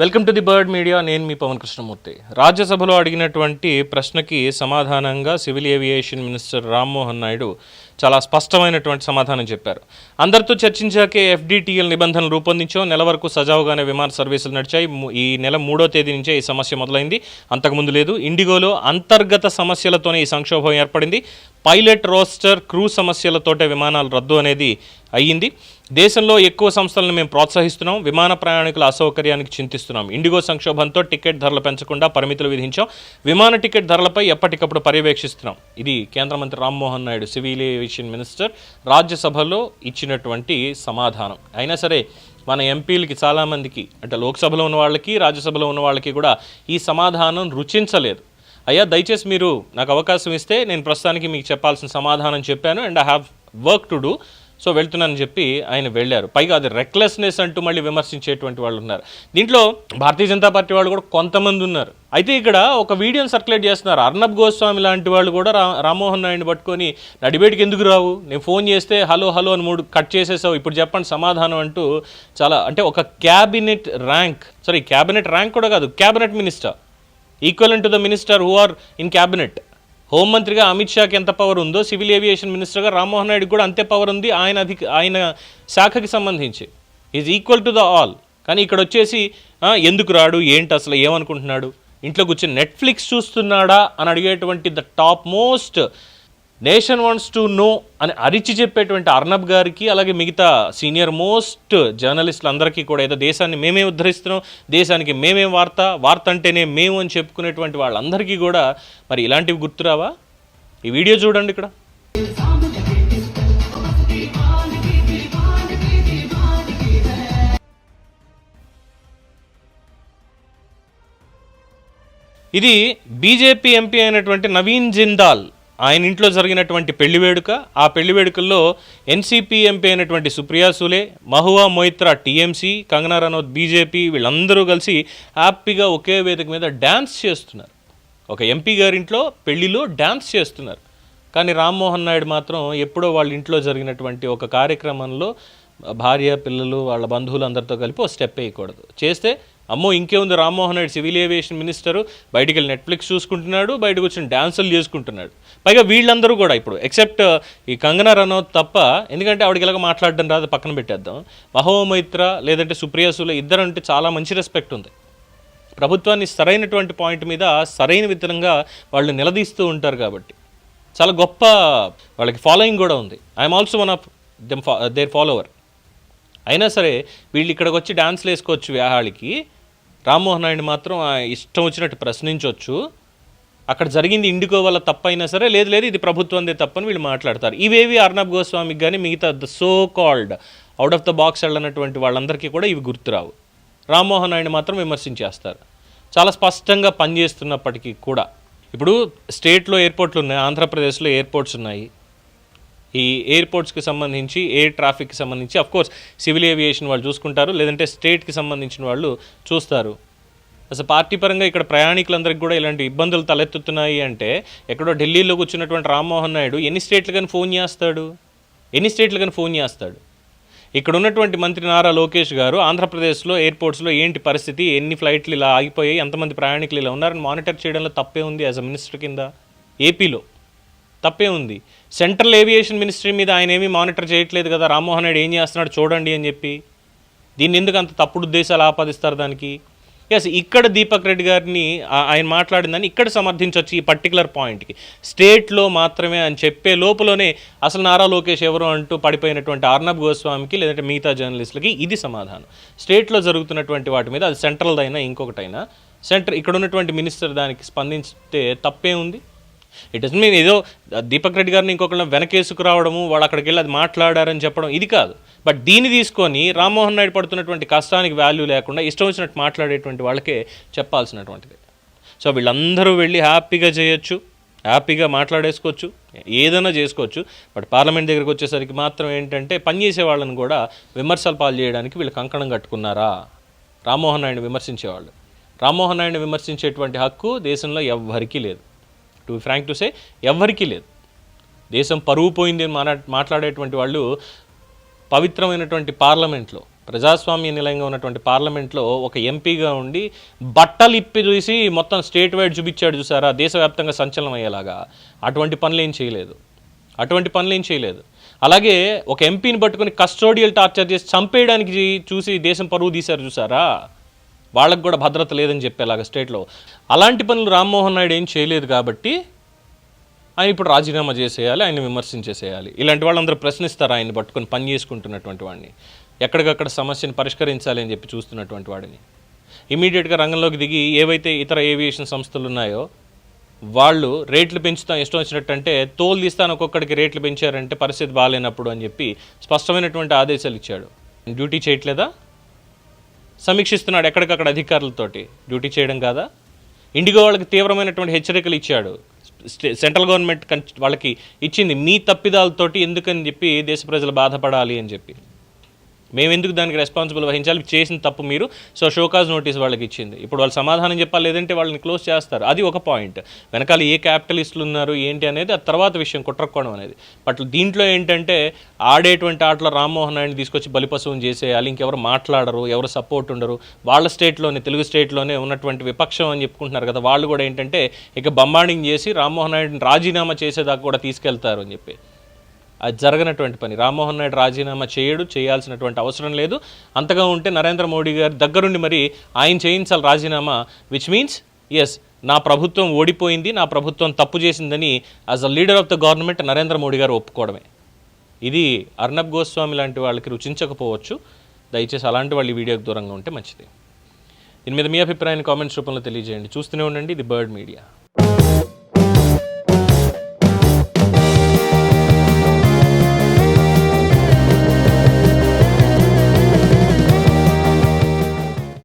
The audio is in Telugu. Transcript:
Welcome to the bird media. నేను మీ పవన్ కృష్ణమూర్తి. రాజ్యసభలో అడిగినటువంటి ప్రశ్నకి సమాధానంగా civil aviation minister Rammohan Naidu చాలా స్పష్టమైనటువంటి సమాధానం చెప్పారు. అందరితో చర్చించాకే ఎఫ్డిటిఎల్ నిబంధనలు రూపొందించాం. నెల వరకు సజావుగానే విమాన సర్వీసులు నడిచాయి. ఈ నెల 3వ తేదీ నుంచే ఈ సమస్య మొదలైంది, అంతకుముందు లేదు. ఇండిగోలో అంతర్గత సమస్యలతోనే ఈ సంక్షోభం ఏర్పడింది. పైలట్ రోస్టర్, క్రూ సమస్యలతోటే విమానాలు రద్దు అనేది అయ్యింది. దేశంలో ఎక్కువ సంస్థలను మేము ప్రోత్సహిస్తున్నాం, విమాన ప్రయాణికుల అసౌకర్యానికి చింతిస్తున్నాం. ఇండిగో సంక్షోభంతో టికెట్ ధరలు పెంచకుండా పరిమితులు విధించాం. విమాన టికెట్ ధరలపై ఎప్పటికప్పుడు పర్యవేక్షిస్తున్నాం. ఇది కేంద్ర మంత్రి Rammohan Naidu, civil aviation minister, రాజ్యసభలో ఇచ్చినటువంటి సమాధానం. అయినా సరే మన ఎంపీలకి చాలామందికి, అంటే లోక్సభలో ఉన్న వాళ్ళకి రాజ్యసభలో ఉన్న వాళ్ళకి కూడా ఈ సమాధానం రుచించలేదు. అయ్యా, దయచేసి మీరు నాకు అవకాశం ఇస్తే నేను ప్రస్తుతానికి మీకు చెప్పాల్సిన సమాధానం చెప్పాను, and I have work to do, so వెళ్తున్నానని చెప్పి ఆయన వెళ్ళారు. పైగా అది రెక్లెస్నెస్ అంటూ మళ్ళీ విమర్శించేటువంటి వాళ్ళు ఉన్నారు. దీంట్లో భారతీయ జనతా పార్టీ వాళ్ళు కూడా కొంతమంది ఉన్నారు. అయితే ఇక్కడ ఒక వీడియోని సర్క్యులేట్ చేస్తున్నారు. అర్నబ్ గోస్వామి లాంటి వాళ్ళు కూడా రామ్మోహన్ నాయుడిని పట్టుకొని నా డిబేట్కి ఎందుకు రావు, నేను ఫోన్ చేస్తే హలో హలో అని 3 కట్ చేసేసావు, ఇప్పుడు చెప్పండి సమాధానం అంటూ చాలా, అంటే ఒక క్యాబినెట్ ర్యాంక్ కూడా కాదు, cabinet minister, equivalent to the minister who are in cabinet. హోంమంత్రిగా అమిత్ షాకి ఎంత పవర్ ఉందో, సివిల్ ఏవియేషన్ మినిస్టర్గా రామ్మోహన్ నాయుడుకి కూడా అంతే పవర్ ఉంది ఆయన శాఖకి సంబంధించి. Is equal to the all. కానీ ఇక్కడ వచ్చేసి ఎందుకు రాడు, ఏంటి అసలు ఏమనుకుంటున్నాడు, ఇంట్లో కూర్చొని నెట్ఫ్లిక్స్ చూస్తున్నాడా అని అడిగేటువంటి the top most nation wants to know అని అరిచి చెప్పేటువంటి అర్నబ్ గారికి, అలాగే మిగతా సీనియర్ మోస్ట్ జర్నలిస్టులు అందరికీ కూడా ఏదో దేశాన్ని మేమే ఉద్ధరిస్తున్నాం, దేశానికి మేమే వార్త అంటేనే మేము అని చెప్పుకునేటువంటి వాళ్ళందరికీ కూడా మరి ఇలాంటివి గుర్తురావా? ఈ వీడియో చూడండి. ఇక్కడ ఇది బీజేపీ ఎంపీ అయినటువంటి నవీన్ జిందాల్ ఆయన ఇంట్లో జరిగినటువంటి పెళ్లి వేడుక. ఆ పెళ్లి వేడుకల్లో ఎన్సీపీ ఎంపీ అయినటువంటి సుప్రియా సూలే, మహువా మొయిత్రా టీఎంసీ, కంగనా రనౌత్ బీజేపీ, వీళ్ళందరూ కలిసి హ్యాపీగా ఒకే వేదిక మీద డ్యాన్స్ చేస్తున్నారు. ఒక ఎంపీ గారింట్లో పెళ్లిలో డ్యాన్స్ చేస్తున్నారు. కానీ రామ్మోహన్ నాయుడు మాత్రం ఎప్పుడో వాళ్ళ ఇంట్లో జరిగినటువంటి ఒక కార్యక్రమంలో భార్య, పిల్లలు, వాళ్ళ బంధువులు అందరితో కలిపి ఒక స్టెప్ వేయకూడదు. చేస్తే అమ్మో ఇంకేముంది, Rammohan Naidu civil aviation minister బయటికి వెళ్ళి నెట్ఫ్లిక్స్ చూసుకుంటున్నాడు, బయటకు వచ్చిన డ్యాన్సులు చేసుకుంటున్నాడు. పైగా వీళ్ళందరూ కూడా ఇప్పుడు ఎక్సెప్ట్ ఈ కంగనా రనౌత్ తప్ప, ఎందుకంటే ఆవిడకి ఇలాగ మాట్లాడడం రాదు, పక్కన పెట్టేద్దాం. మహువా మొయిత్రా లేదంటే సుప్రియా సూలే ఇద్దరంటే చాలా మంచి రెస్పెక్ట్ ఉంది. ప్రభుత్వాన్ని సరైనటువంటి పాయింట్ మీద సరైన విధంగా వాళ్ళు నిలదీస్తూ ఉంటారు కాబట్టి చాలా గొప్ప వాళ్ళకి ఫాలోయింగ్ కూడా ఉంది. I'm also one of their follower. అయినా సరే వీళ్ళు ఇక్కడికి వచ్చి డ్యాన్స్లు వేసుకోవచ్చు వ్యాహాళికి, రామ్మోహన్ నాయుడు మాత్రం ఇష్టం వచ్చినట్టు ప్రశ్నించవచ్చు. అక్కడ జరిగింది ఇండిగో వల్ల తప్పైనా సరే లేదు ఇది ప్రభుత్వందే తప్పని వీళ్ళు మాట్లాడతారు. ఇవేవి అర్నబ్ గోస్వామికి కానీ మిగతా the so called out of the box వెళ్ళినటువంటి వాళ్ళందరికీ కూడా ఇవి గుర్తురావు. రామ్మోహన్ నాయుడు మాత్రం విమర్శించేస్తారు. చాలా స్పష్టంగా పనిచేస్తున్నప్పటికీ కూడా ఇప్పుడు స్టేట్లో ఎయిర్పోర్ట్లు ఉన్నాయి, ఆంధ్రప్రదేశ్లో ఎయిర్పోర్ట్స్ ఉన్నాయి. ఈ ఎయిర్పోర్ట్స్కి సంబంధించి, ఎయిర్ ట్రాఫిక్కి సంబంధించి అఫ్కోర్స్ సివిల్ ఏవియేషన్ వాళ్ళు చూసుకుంటారు, లేదంటే స్టేట్కి సంబంధించిన వాళ్ళు చూస్తారు. అసలు పార్టీ పరంగా ఇక్కడ ప్రయాణికులందరికీ కూడా ఇలాంటి ఇబ్బందులు తలెత్తుతున్నాయి అంటే ఎక్కడో ఢిల్లీలో కూర్చున్నటువంటి రామ్మోహన్ నాయుడు ఎన్ని స్టేట్లు కానీ ఫోన్ చేస్తాడు. ఇక్కడ ఉన్నటువంటి మంత్రి నారా లోకేష్ గారు ఆంధ్రప్రదేశ్లో ఎయిర్పోర్ట్స్లో ఏంటి పరిస్థితి, ఎన్ని ఫ్లైట్లు ఇలా ఆగిపోయాయి, ఎంతమంది ప్రయాణికులు ఇలా ఉన్నారని మానిటర్ చేయడంలో తప్పే ఉంది. యాజ్ అ మినిస్టర్ కింద ఏపీలో తప్పే ఉంది. సెంట్రల్ ఏవియేషన్ మినిస్ట్రీ మీద ఆయన ఏమీ మానిటర్ చేయట్లేదు కదా, రామ్మోహన్ నాయుడు ఏం చేస్తున్నాడు చూడండి అని చెప్పి. దీన్ని ఎందుకు అంత తప్పుడు ఉద్దేశాలు ఆపాదిస్తారు దానికి? ఎస్, ఇక్కడ దీపక్ రెడ్డి గారిని ఆయన మాట్లాడిందని ఇక్కడ సమర్థించవచ్చు ఈ పర్టికులర్ పాయింట్కి. స్టేట్లో మాత్రమే అని చెప్పే లోపలనే అసలు నారా లోకేష్ ఎవరు అంటూ పడిపోయినటువంటి అర్నబ్ గోస్వామికి లేదంటే మిగతా జర్నలిస్టులకి ఇది సమాధానం. స్టేట్లో జరుగుతున్నటువంటి వాటి మీద అది సెంట్రల్దైనా ఇంకొకటైనా ఇక్కడ ఉన్నటువంటి మినిస్టర్ దానికి స్పందించితే తప్పే ఉంది. ఇట్ డజంట్ మీన్ ఏదో దీపక్ రెడ్డి గారిని ఇంకొకళ్ళ వెనకేసుకు రావడము, వాళ్ళు అక్కడికి వెళ్ళి అది మాట్లాడారని చెప్పడం ఇది కాదు. బట్ దీన్ని తీసుకొని రామ్మోహన్ నాయుడు పడుతున్నటువంటి కష్టానికి వాల్యూ లేకుండా ఇష్టం వచ్చినట్టు మాట్లాడేటువంటి వాళ్ళకే చెప్పాల్సినటువంటిది. సో వీళ్ళందరూ వెళ్ళి హ్యాపీగా చేయొచ్చు, హ్యాపీగా మాట్లాడేసుకోవచ్చు, ఏదైనా చేసుకోవచ్చు. బట్ పార్లమెంట్ దగ్గరికి వచ్చేసరికి మాత్రం ఏంటంటే పనిచేసే వాళ్ళని కూడా విమర్శలు పాలు చేయడానికి వీళ్ళు కంకణం కట్టుకున్నారా? రామ్మోహన్ నాయుడు విమర్శించేవాళ్ళు, రామ్మోహన్ నాయుడిని విమర్శించేటువంటి హక్కు దేశంలో ఎవ్వరికీ లేదు. టు ఫ్రాంక్ టు సే ఎవ్వరికీ లేదు. దేశం పరువు పోయింది అని మాట్లాడేటువంటి వాళ్ళు పవిత్రమైనటువంటి పార్లమెంట్లో ప్రజాస్వామ్య నిలయంగా ఉన్నటువంటి పార్లమెంట్లో ఒక ఎంపీగా ఉండి బట్టలు ఇప్పి చూసి మొత్తం స్టేట్ వైడ్ చూపించాడు చూసారా, దేశవ్యాప్తంగా సంచలనం అయ్యేలాగా. అటువంటి పనులు ఏం చేయలేదు. అలాగే ఒక ఎంపీని పట్టుకొని కస్టోడియల్ టార్చర్ చేసి చంపేయడానికి చూసి దేశం పరువు తీశారు చూసారా, వాళ్ళకు కూడా భద్రత లేదని చెప్పేలాగా స్టేట్లో. అలాంటి పనులు రామ్మోహన్ నాయుడు ఏం చేయలేదు కాబట్టి ఆయన ఇప్పుడు రాజీనామా చేసేయాలి, ఆయన విమర్శించేసేయాలి. ఇలాంటి వాళ్ళందరూ ప్రశ్నిస్తారు ఆయన్ని పట్టుకొని పని చేసుకుంటున్నటువంటి వాడిని, ఎక్కడికక్కడ సమస్యను పరిష్కరించాలి అని చెప్పి చూస్తున్నటువంటి వాడిని. ఇమీడియట్గా రంగంలోకి దిగి ఏవైతే ఇతర ఏవియేషన్ సంస్థలు ఉన్నాయో వాళ్ళు రేట్లు పెంచుతాం ఇష్టం వచ్చినట్టు, అంటే తోలు తీస్తాను ఒక్కొక్కడికి రేట్లు పెంచారంటే పరిస్థితి బాగాలేనప్పుడు అని చెప్పి స్పష్టమైనటువంటి ఆదేశాలు ఇచ్చాడు. డ్యూటీ చేయట్లేదా? సమీక్షిస్తున్నాడు ఎక్కడికక్కడ అధికారులతోటి. డ్యూటీ చేయడం కాదా? ఇండిగో వాళ్ళకి తీవ్రమైనటువంటి హెచ్చరికలు ఇచ్చాడు. సెంట్రల్ గవర్నమెంట్ వాళ్ళకి ఇచ్చింది, మీ తప్పిదాలతోటి ఎందుకని చెప్పి దేశ ప్రజలు బాధపడాలి అని చెప్పి. మేము ఎందుకు దానికి రెస్పాన్సిబుల్ వహించాలి, చేసిన తప్పు మీరు. సో షోకాజ్ నోటీస్ వాళ్ళకి ఇచ్చింది. ఇప్పుడు వాళ్ళు సమాధానం చెప్పాలి, లేదంటే వాళ్ళని క్లోజ్ చేస్తారు. అది ఒక పాయింట్. వెనకాల ఏ క్యాపిటలిస్టులు ఉన్నారు ఏంటి అనేది ఆ తర్వాత విషయం, కుట్రకోవడం అనేది. బట్ దీంట్లో ఏంటంటే ఆడేటువంటి ఆటలో రామ్మోహన్ నాయుడిని తీసుకొచ్చి బలిపశువుని చేసేయాలి, ఇంకెవరు మాట్లాడరు, ఎవరు సపోర్ట్ ఉండరు. వాళ్ళ స్టేట్లోనే, తెలుగు స్టేట్లోనే ఉన్నటువంటి విపక్షం అని చెప్పుకుంటున్నారు కదా, వాళ్ళు కూడా ఏంటంటే ఇక బంబాడింగ్ చేసి రామ్మోహన్ నాయుడిని రాజీనామా చేసేదాకా కూడా తీసుకెళ్తారు అని చెప్పి. అది జరగనటువంటి పని. రామ్మోహన్ నాయుడు రాజీనామా చేయాల్సినటువంటి అవసరం లేదు. అంతగా ఉంటే నరేంద్ర మోడీ గారి దగ్గరుండి మరి ఆయన చేయించాలి రాజీనామా. విచ్ మీన్స్ ఎస్, నా ప్రభుత్వం ఓడిపోయింది, నా ప్రభుత్వం తప్పు చేసిందని as a leader of the government Narendra Modi గారు ఒప్పుకోవడమే. ఇది అర్నబ్ గోస్వామి లాంటి వాళ్ళకి రుచించకపోవచ్చు. దయచేసి అలాంటి వాళ్ళు ఈ వీడియోకి దూరంగా ఉంటే మంచిది. దీని మీద మీ అభిప్రాయాన్ని కామెంట్స్ రూపంలో తెలియజేయండి. చూస్తూనే ఉండండి ది బర్డ్ మీడియా.